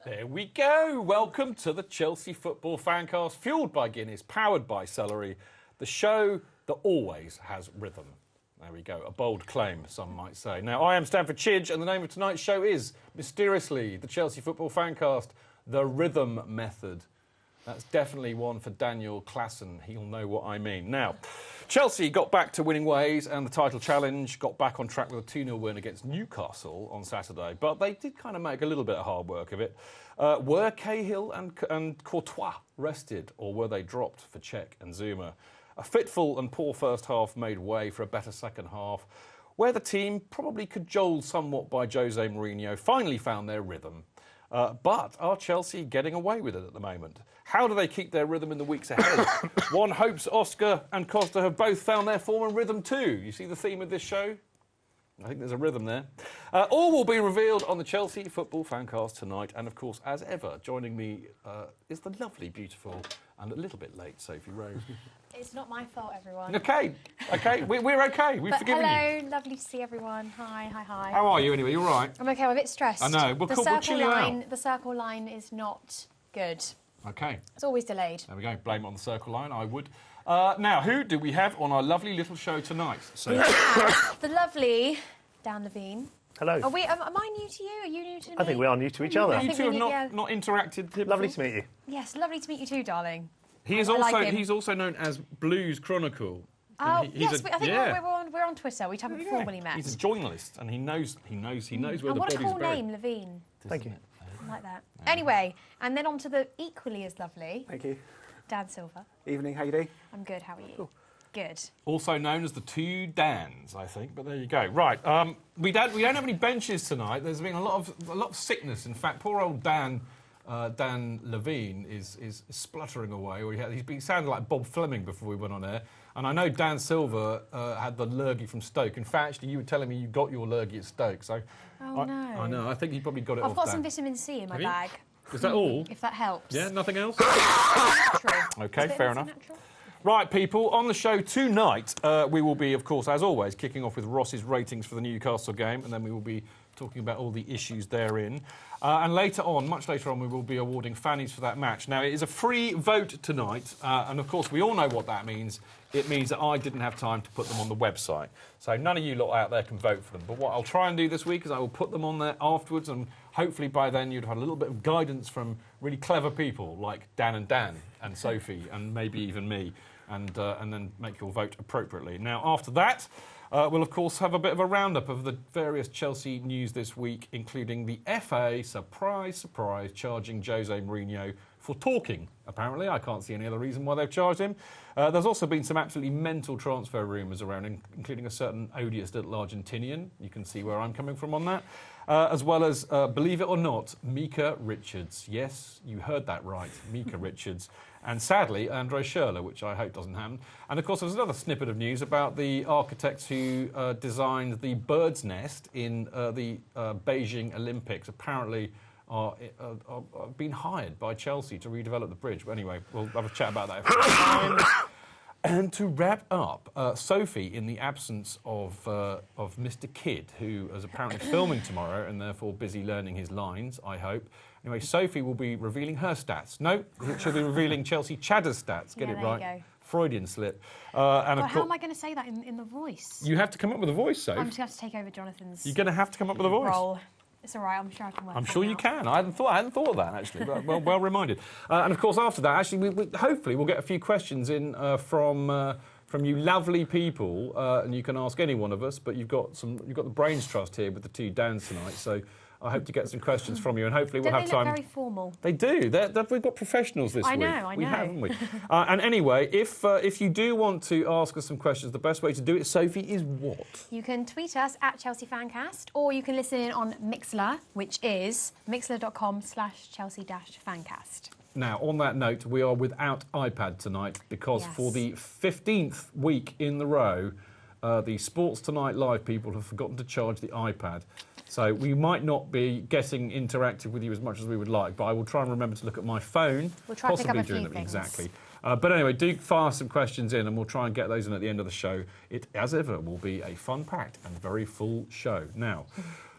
There we go. Welcome to the Chelsea Football Fancast, fuelled by Guinness, powered by celery, the show that always has rhythm. There we go. A bold claim, some might say. Now, I am Stamford Chidge, and the name of tonight's show is, mysteriously, the Chelsea Football Fancast, The Rhythm Method. That's definitely one for Daniel Classen. He'll know what I mean. Now, Chelsea got back to winning ways and the title challenge, got back on track with a 2-0 win against Newcastle on Saturday, but they did kind of make a little bit of hard work of it. Were Cahill and Courtois rested, or were they dropped for Cech and Zuma? A fitful and poor first half made way for a better second half, where the team, probably cajoled somewhat by Jose Mourinho, finally found their rhythm. But are Chelsea getting away with it at the moment? How do they keep their rhythm in the weeks ahead? One hopes Oscar and Costa have both found their form and rhythm too. You see the theme of this show? I think there's a rhythm there. All will be revealed on the Chelsea Football Fancast tonight. And, of course, as ever, joining me is the lovely, beautiful and a little bit late Sophie Rose. It's not my fault, everyone. OK, we're OK. We've forgiven you. Hello, lovely to see everyone. Hi. How are you, anyway? You all right? I'm OK, I'm a bit stressed. I know. We'll chill you out. The circle line is not good. OK. It's always delayed. There we go. Blame it on the circle line, I would. Now, who do we have on our lovely little show tonight? So, the lovely Dan Levene. Hello. Am I new to you? Are you new to me? I think we are new to each other. You two have not interacted. Lovely to meet you. Yes, lovely to meet you too, darling. He's also known as Blues Chronicle. Oh, yes, I think we're on Twitter. We haven't formally met. He's a journalist, and he knows where the body's buried. What a cool name, Levene. Thank you. I like that. Anyway, and then on to the equally as lovely... Thank you. Dan Silver. Evening, how you doing? I'm good, how are you? Cool. Good. Also known as the Two Dans, I think, but there you go. Right, we don't have any benches tonight. There's been a lot of sickness. In fact, poor old Dan Levene is spluttering away. He's been sounding like Bob Fleming before we went on air. And I know Dan Silver had the lurgy from Stoke. In fact, actually, you were telling me you got your lurgy at Stoke. So no. I know. I think you probably got it off I've got Dan. some vitamin C in my bag. Is that all? If that helps. Yeah, nothing else? Natural. OK, fair enough. Right, people, on the show tonight, we will be, of course, as always, kicking off with Ross's ratings for the Newcastle game, and then we will be talking about all the issues therein. And later on, much later on, we will be awarding fannies for that match. Now, it is a free vote tonight, and of course, we all know what that means. It means that I didn't have time to put them on the website. So none of you lot out there can vote for them. But what I'll try and do this week is I will put them on there afterwards, and hopefully by then you'd have a little bit of guidance from really clever people like Dan and Sophie, and maybe even me, and then make your vote appropriately. Now, after that, we'll, of course, have a bit of a roundup of the various Chelsea news this week, including the FA, surprise, charging Jose Mourinho for talking, apparently. I can't see any other reason why they've charged him. There's also been some absolutely mental transfer rumours around, including a certain odious little Argentinian. You can see where I'm coming from on that. As well as, believe it or not, Micah Richards. Yes, you heard that right, Micah Richards. And sadly, Andre Schürrle, which I hope doesn't happen. And of course, there's another snippet of news about the architects who designed the bird's nest in the Beijing Olympics. Apparently, are being hired by Chelsea to redevelop the bridge. But anyway, we'll have a chat about that if we have time. And to wrap up, Sophie, in the absence of Mr. Kidd, who is apparently filming tomorrow and therefore busy learning his lines, I hope. Anyway, Sophie will be revealing her stats. No, she'll be revealing Chelsea Chadder's stats. Get it right. There you go. Freudian slip. How am I going to say that in the voice? You have to come up with a voice, Soph. I'm just going to take over Jonathan's. You're going to have to come up with a voice. Role. It's all right. I'm sure I can work. I'm sure you can. I hadn't thought of that actually. But well reminded. And of course, after that, actually, hopefully we'll get a few questions in from you lovely people, and you can ask any one of us. But you've got the brains trust here with the two Dans tonight, so I hope to get some questions from you, and hopefully we'll have time. They look very formal. They do. We've got professionals this week. I know. We have, haven't we? And anyway, if you do want to ask us some questions, the best way to do it, Sophie, is what? You can tweet us at Chelsea Fancast, or you can listen in on Mixlr, which is mixlr.com/Chelsea-Fancast. Now, on that note, we are without iPad tonight because for the 15th week in the row, the Sports Tonight Live people have forgotten to charge the iPad. So we might not be getting interactive with you as much as we would like, but I will try and remember to look at my phone. We'll try to pick up a few things. Exactly. But anyway, do fire some questions in and we'll try and get those in at the end of the show. It, as ever, will be a fun-packed and very full show. Now,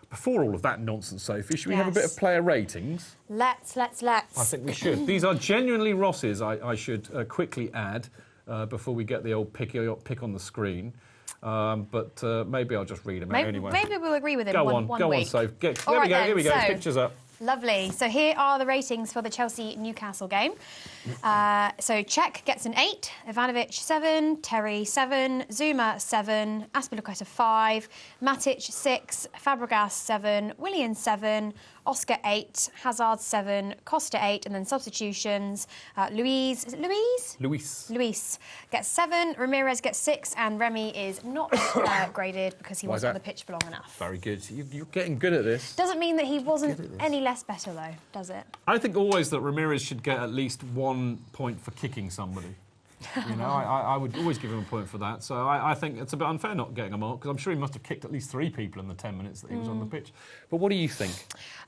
before all of that nonsense, Sophie, should we have a bit of player ratings? Let's. I think we should. These are genuinely Ross's, I should quickly add, before we get the old pick on the screen. But maybe I'll just read them out anyway. Maybe we'll agree with him Go one on, week. go on, Soph. Here we go. So, Pictures up. Lovely. So here are the ratings for the Chelsea-Newcastle game. So Cech gets an 8, Ivanovic 7, Terry 7, Zuma 7, Azpilicueta 5, Matic 6, Fabregas 7, Willian 7, Oscar 8, Hazard 7, Costa 8, and then substitutions. Luis gets 7, Ramirez gets 6, and Remy is not graded because he wasn't on the pitch for long enough. Very good. You're getting good at this. Doesn't mean that he wasn't any less better, though, does it? I think always that Ramirez should get at least 1 point for kicking somebody. You know, I would always give him a point for that. So I think it's a bit unfair not getting a mark because I'm sure he must have kicked at least 3 people in the 10 minutes that he was on the pitch. But what do you think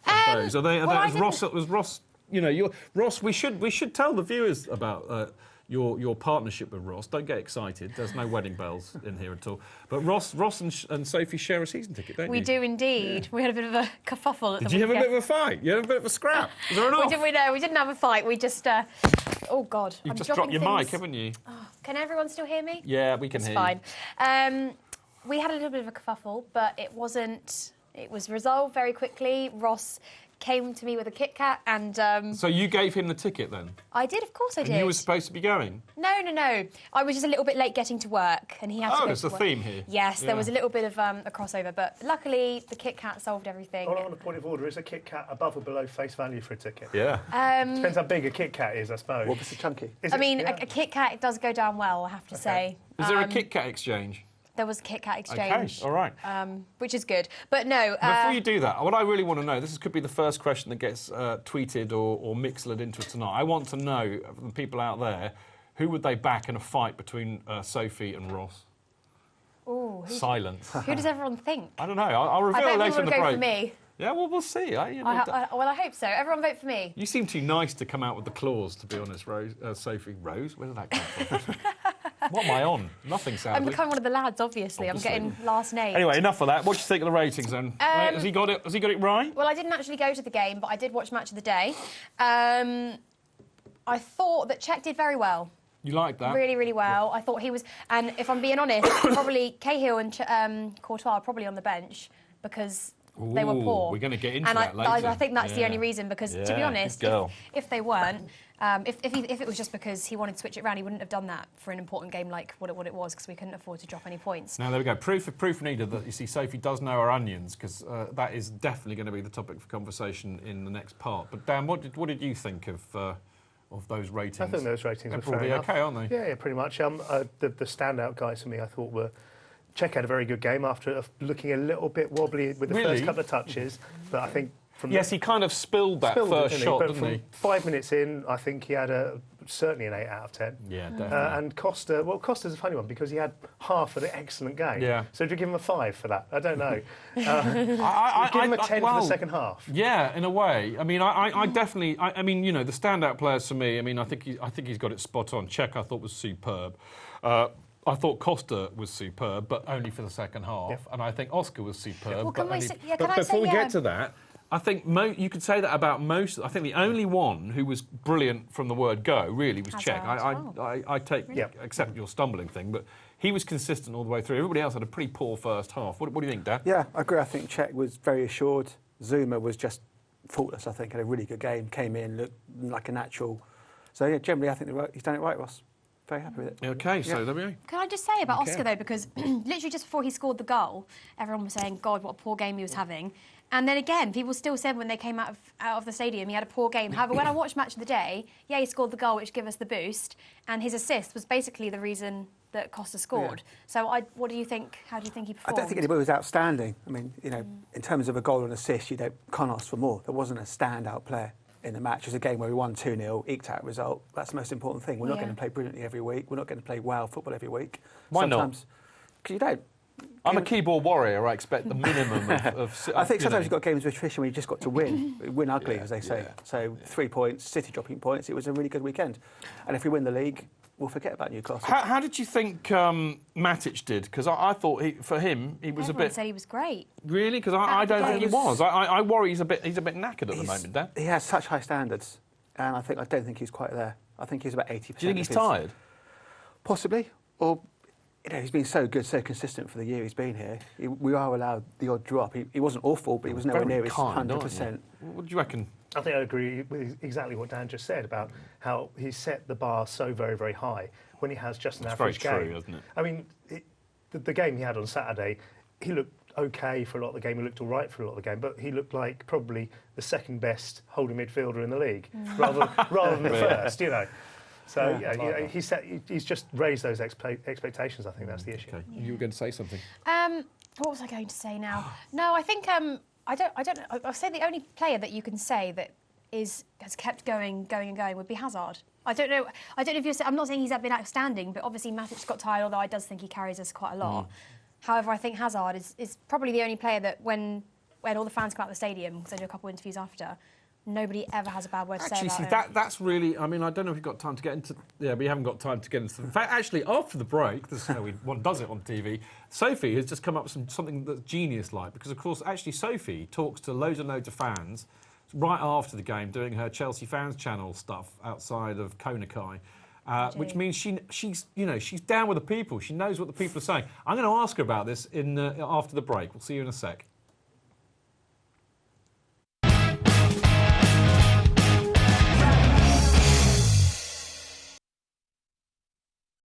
of those? Was Ross? You know, Ross. We should tell the viewers about your partnership with Ross. Don't get excited. There's no wedding bells in here at all. But Ross and Sophie share a season ticket, don't you? We do indeed. Yeah. We had a bit of a kerfuffle. Did you have a bit of a fight? You had a bit of a scrap? Was there an off? We didn't have a fight. We just. Oh God! You've just dropped your mic, haven't you? Oh, can everyone still hear me? Yeah, we can hear you. It's fine. We had a little bit of a kerfuffle, but it wasn't. It was resolved very quickly. Ross came to me with a Kit Kat and... So you gave him the ticket then? I did, of course I did. And you were supposed to be going? No. I was just a little bit late getting to work and he had to go to work. Oh, there's a theme here. Yes, there was a little bit of a crossover, but luckily the Kit Kat solved everything. On a point of order, is a Kit Kat above or below face value for a ticket? Yeah. Depends how big a Kit Kat is, I suppose. What was the chunky? A Kit Kat does go down well, I have to say. Is there a Kit Kat exchange? There was a Kit Kat exchange. OK, all right. Which is good. But no... Before you do that, what I really want to know, this could be the first question that gets tweeted or mixled into us tonight. I want to know, from the people out there, who would they back in a fight between Sophie and Ross? Ooh, Silence. Who does everyone think? I don't know. I'll reveal I bet later in the break. go for me. Yeah, well, we'll see. I hope so. Everyone vote for me. You seem too nice to come out with the clause, to be honest, Sophie. Rose? Where did that come from? What am I on? Nothing, sadly. I'm becoming one of the lads, obviously. I'm getting last name. Anyway, enough of that. What do you think of the ratings, then? Has he got it right? Well, I didn't actually go to the game, but I did watch Match of the Day. I thought that Cech did very well. You liked that? Really, really well. I thought he was... And if I'm being honest, probably Cahill and Courtois are probably on the bench because... They were poor. We're going to get into that later. I think that's the only reason, because, to be honest, if they weren't, if it was just because he wanted to switch it around, he wouldn't have done that for an important game like what it was, because we couldn't afford to drop any points. Now, there we go. Proof needed that, you see, Sophie does know her onions, because that is definitely going to be the topic for conversation in the next part. But, Dan, what did you think of those ratings? I think those ratings were probably fair OK, aren't they? Yeah, pretty much. The standout guys for me, I thought, were... Cech had a very good game after looking a little bit wobbly with the first couple of touches, but I think... he kind of spilled that first shot, didn't he? 5 minutes in, I think he had certainly an 8 out of 10. Yeah, definitely. And Costa's a funny one because he had half an excellent game. Yeah. So do you give him a 5 for that? I don't know. I give him a 10 for the second half. Yeah, in a way. I mean, I definitely... I mean, you know, the standout players for me, I mean, I think he's got it spot on. Cech, I thought, was superb. I thought Costa was superb, but only for the second half. Yep. And I think Oscar was superb. Well, but before we get to that, I think you could say that about most. I think the only one who was brilliant from the word go really was Cech. I accept your stumbling thing, but he was consistent all the way through. Everybody else had a pretty poor first half. What do you think, Dan? Yeah, I agree. I think Cech was very assured. Zuma was just faultless, I think, had a really good game, came in, looked like a natural. So, yeah, generally, I think he's done it right, Ross. Very happy with it. OK, so there we go. Can I just say about Oscar, though, because literally just before he scored the goal, everyone was saying, God, what a poor game he was having. And then again, people still said when they came out of the stadium he had a poor game. However, when I watched Match of the Day, he scored the goal, which gave us the boost, and his assist was basically the reason that Costa scored. Yeah. So what do you think? How do you think he performed? I don't think anybody was outstanding. I mean, you know, in terms of a goal and assist, can't ask for more. There wasn't a standout player. in the match. It was a game where we won 2-0, eked out a result. That's the most important thing. We're not going to play brilliantly every week. We're not going to play wow football every week. Why not? Sometimes, because you don't. I'm a keyboard warrior. I expect the minimum of I think sometimes you've got games with attrition where you've just got to win ugly, as they say. Yeah. So 3 points, City dropping points. It was a really good weekend. And if we win the league, we'll forget about Newcastle. How did you think Matic did? Because I thought for him he was Everyone a bit. said he was great. Really? Because I don't think he was. I worry he's a bit knackered at the moment, Dan. He has such high standards, and I don't think he's quite there. I think he's about 80%. Do you think he's tired? Possibly, or he's been so good, so consistent for the year he's been here. We are allowed the odd drop. He wasn't awful, but he was nowhere near his 100%. What do you reckon? I think I agree with exactly what Dan just said about how he set the bar so very, very high when he has just an average game. Very true, isn't it? I mean, the game he had on Saturday, he looked OK for a lot of the game. He looked all right for a lot of the game, but he looked like probably the second best holding midfielder in the league, rather than the first. So he's just raised those expectations. I think that's the issue. Okay. You were going to say something. What was I going to say now? No, I think I don't know. I'll say the only player that you can say that has kept going would be Hazard. I don't know if you're. I'm not saying he's been outstanding, but obviously Matic got tired. Although I does think he carries us quite a lot. However, I think Hazard is probably the only player that when all the fans come out of the stadium, because I do a couple of interviews after, nobody ever has a bad word to say about him. That's really. I mean, I don't know if you've got time to get into. Yeah, we haven't got time to get into. In fact, actually, after the break, this is how one does it on TV. Sophie has just come up with something that's genius-like, because of course, actually, Sophie talks to loads and loads of fans right after the game, doing her Chelsea Fans Channel stuff outside of Konakai. Which means she's down with the people. She knows what the people are saying. I'm going to ask her about this after the break. We'll see you in a sec.